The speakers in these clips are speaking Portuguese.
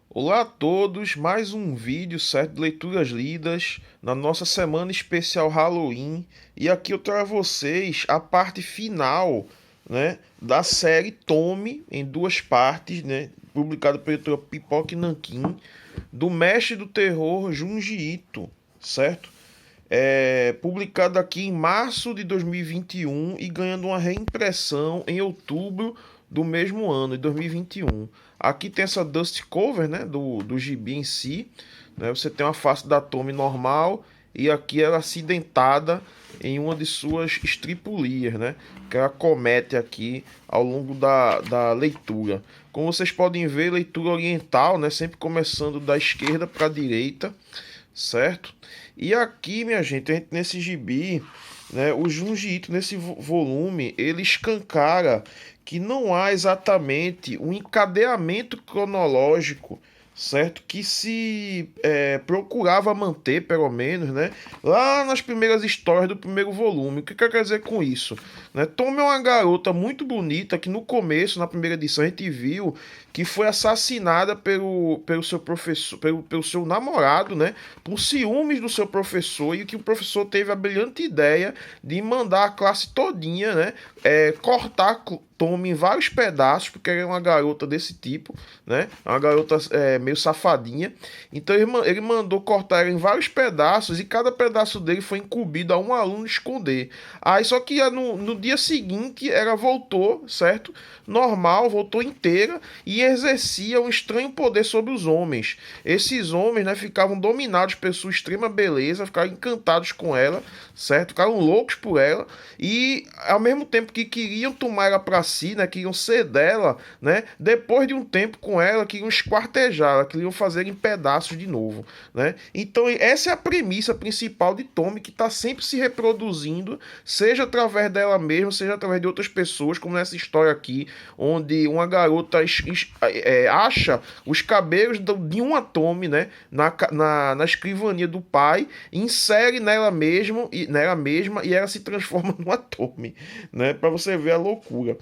Olá a todos, mais um vídeo, certo, de leituras lidas na nossa semana especial Halloween. E aqui eu trago a vocês a parte final, né, da série Tommy, em duas partes, né, publicada pela editora Pipoca e Nanquim, do mestre do terror Junji Ito, certo? Publicado aqui em março de 2021 e ganhando uma reimpressão em outubro do mesmo ano, de 2021. Aqui tem essa dust cover, né, do gibi em si, né? Você tem uma face da Tommy normal e aqui ela acidentada em uma de suas estripulias, né, que ela comete aqui ao longo da leitura. Como vocês podem ver, leitura oriental, né, sempre começando da esquerda para a direita, certo? E aqui, minha gente, nesse gibi, né, o Junji Ito, nesse volume, ele escancara que não há exatamente um encadeamento cronológico, certo? Que se procurava manter, pelo menos, né, lá nas primeiras histórias do primeiro volume. O que quer dizer com isso? Né? Tommy é uma garota muito bonita que no começo, na primeira edição, a gente viu que foi assassinada pelo seu professor, pelo seu namorado, né? Por ciúmes do seu professor, e que o professor teve a brilhante ideia de mandar a classe todinha, né? Cortar Tommy em vários pedaços, porque ela é uma garota desse tipo, né? Uma garota meio safadinha. Então ele mandou cortar ela em vários pedaços e cada pedaço dele foi incumbido a um aluno esconder. Aí só que no dia seguinte ela voltou, certo? Normal, voltou inteira e exercia um estranho poder sobre os homens. Esses homens, né, ficavam dominados por sua extrema beleza, ficavam encantados com ela, certo? Ficaram loucos por ela e ao mesmo tempo que queriam tomar ela para si, né, queriam ser dela, né? Depois de um tempo com ela, queriam esquartejá-la, queriam fazer em pedaços de novo, né? Então essa é a premissa principal de Tommy, que está sempre se reproduzindo, seja através dela mesma, seja através de outras pessoas, como nessa história aqui, onde uma garota acha os cabelos de uma Tommy, né, na escrivania do pai, insere nela mesma e ela se transforma numa Tommy, né, para você ver a loucura,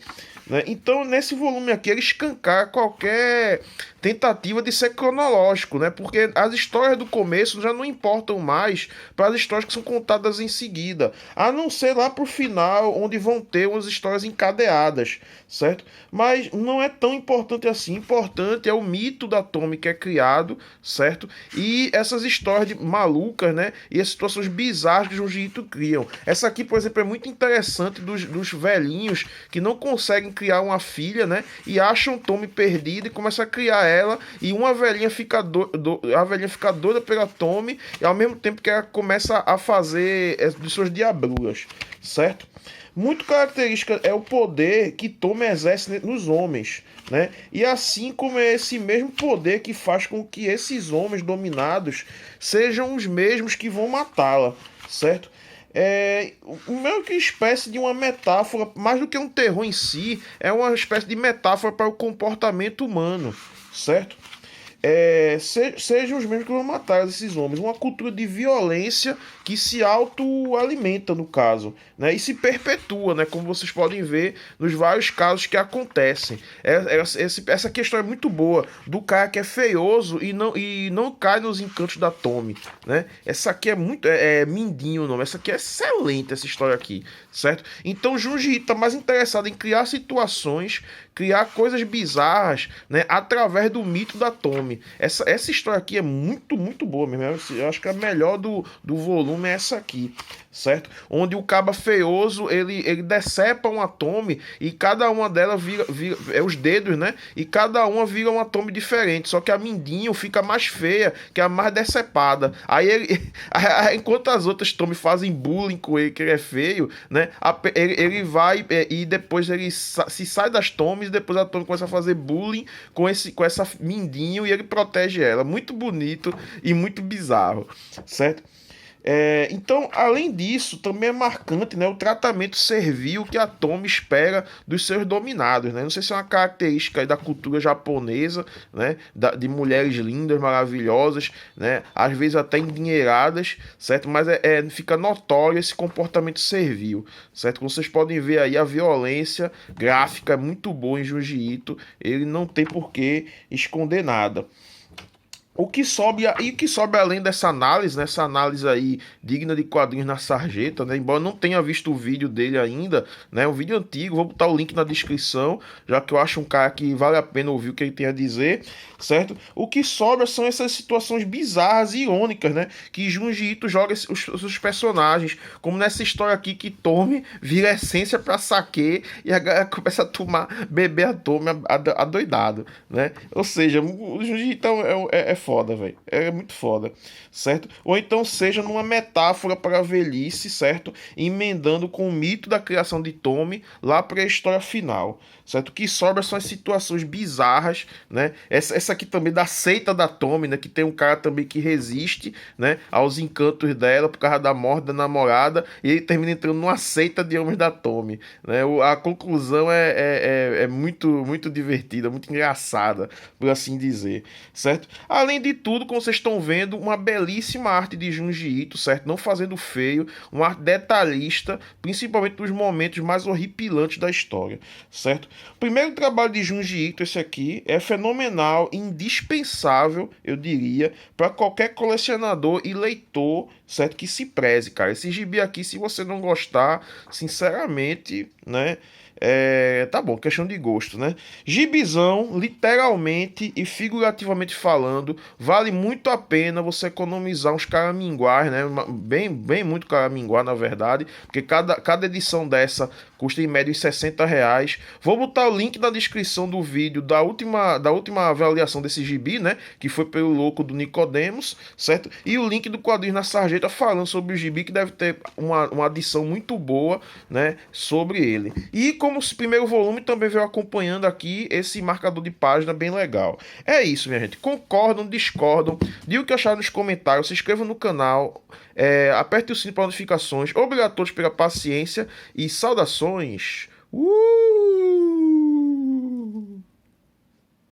né? Então nesse volume aqui ele escancara qualquer tentativa de ser cronológico, né? Porque as histórias do começo já não importam mais para as histórias que são contadas em seguida, a não ser lá pro final, onde vão ter umas histórias encadeadas, certo? Mas não é tão importante assim. Importante é o mito da Tommy que é criado, certo? E essas histórias malucas, né? E as situações bizarras que o Junji Ito criam. Essa aqui, por exemplo, é muito interessante dos velhinhos que não conseguem criar uma filha, né? E acham Tommy perdida e começam a criar ela. E uma velhinha fica a velhinha fica doida pela Tommy e ao mesmo tempo que ela começa a fazer de suas diabruras, certo? Muito característica é o poder que Tommy exerce nos homens, né? E assim como é esse mesmo poder que faz com que esses homens dominados sejam os mesmos que vão matá-la, certo? Meio que espécie de uma metáfora, mais do que um terror em si, é uma espécie de metáfora para o comportamento humano, certo? Sejam os mesmos que vão matar esses homens. Uma cultura de violência que se autoalimenta, no caso, né? E se perpetua, né? Como vocês podem ver nos vários casos que acontecem. Essa questão é muito boa, do cara que é feioso e não cai nos encantos da Tommy, né? Essa aqui é muito... É Mindinho o nome. Essa aqui é excelente, essa história aqui, certo? Então Junji está mais interessado em criar situações, criar coisas bizarras, né? Através do mito da Tommy. Essa história aqui é muito, muito boa mesmo. Eu acho que a melhor do volume é essa aqui, certo? Onde o caba feioso, ele decepa uma Tommy e cada uma delas vira os dedos, né? E cada uma vira uma Tommy diferente. Só que a Mindinho fica mais feia, que é a mais decepada. Enquanto as outras Tommy fazem bullying com ele, que ele é feio, né? Ele vai e depois ele se sai das Tommies e depois a Tommy começa a fazer bullying com essa Mindinho e ele protege ela. Muito bonito e muito bizarro, certo? Então, além disso, também é marcante, né, o tratamento servil que a Tomy espera dos seus dominados, né? Não sei se é uma característica aí da cultura japonesa, né, de mulheres lindas, maravilhosas, né, às vezes até endinheiradas, certo? Mas fica notório esse comportamento servil, certo? Como vocês podem ver aí, a violência gráfica é muito boa em Junji Ito, ele não tem por que esconder nada. O que sobe além dessa análise, né, essa análise aí digna de quadrinhos na sarjeta, né, embora eu não tenha visto o vídeo dele ainda, né, um vídeo antigo, vou botar o link na descrição, já que eu acho um cara que vale a pena ouvir o que ele tem a dizer, certo? O que sobra são essas situações bizarras e irônicas, né, que Junji Ito joga os personagens, como nessa história aqui que Tomy vira essência pra saque e a galera começa a beber a Tomy adoidado, né? Ou seja, o Junji Ito é foda, velho. É muito foda, certo? Ou então seja numa metáfora para a velhice, certo? Emendando com o mito da criação de Tommy lá para a história final, certo? O que sobra são as situações bizarras, né? Essa aqui também da seita da Tommy, né? Que tem um cara também que resiste, né? Aos encantos dela por causa da morte da namorada e ele termina entrando numa seita de homens da Tommy, né? A conclusão é muito, muito divertida, muito engraçada, por assim dizer, certo? Além de tudo, como vocês estão vendo, uma belíssima arte de Junji Ito, certo? Não fazendo feio, uma arte detalhista, principalmente nos momentos mais horripilantes da história, certo? O primeiro trabalho de Junji Ito, esse aqui, é fenomenal, indispensável, eu diria, para qualquer colecionador e leitor, certo? Que se preze, cara. Esse gibi aqui, se você não gostar, sinceramente, né? Tá bom, questão de gosto, né? Gibizão, literalmente e figurativamente falando, vale muito a pena você economizar uns caraminguás, né? Bem muito caraminguá, na verdade, porque cada edição dessa custa em média uns R$ 60. Vou botar o link na descrição do vídeo da última avaliação desse gibi, né? Que foi pelo louco do Nicodemos, certo? E o link do quadrinho na sarjeta falando sobre o gibi, que deve ter uma adição muito boa, né? Sobre ele. E como o primeiro volume também veio acompanhando aqui esse marcador de página bem legal. É isso, minha gente. Concordam, discordam? Diga o que acharam nos comentários. Se inscreva no canal. Aperte o sininho para notificações. Obrigatórios pela paciência. E saudações.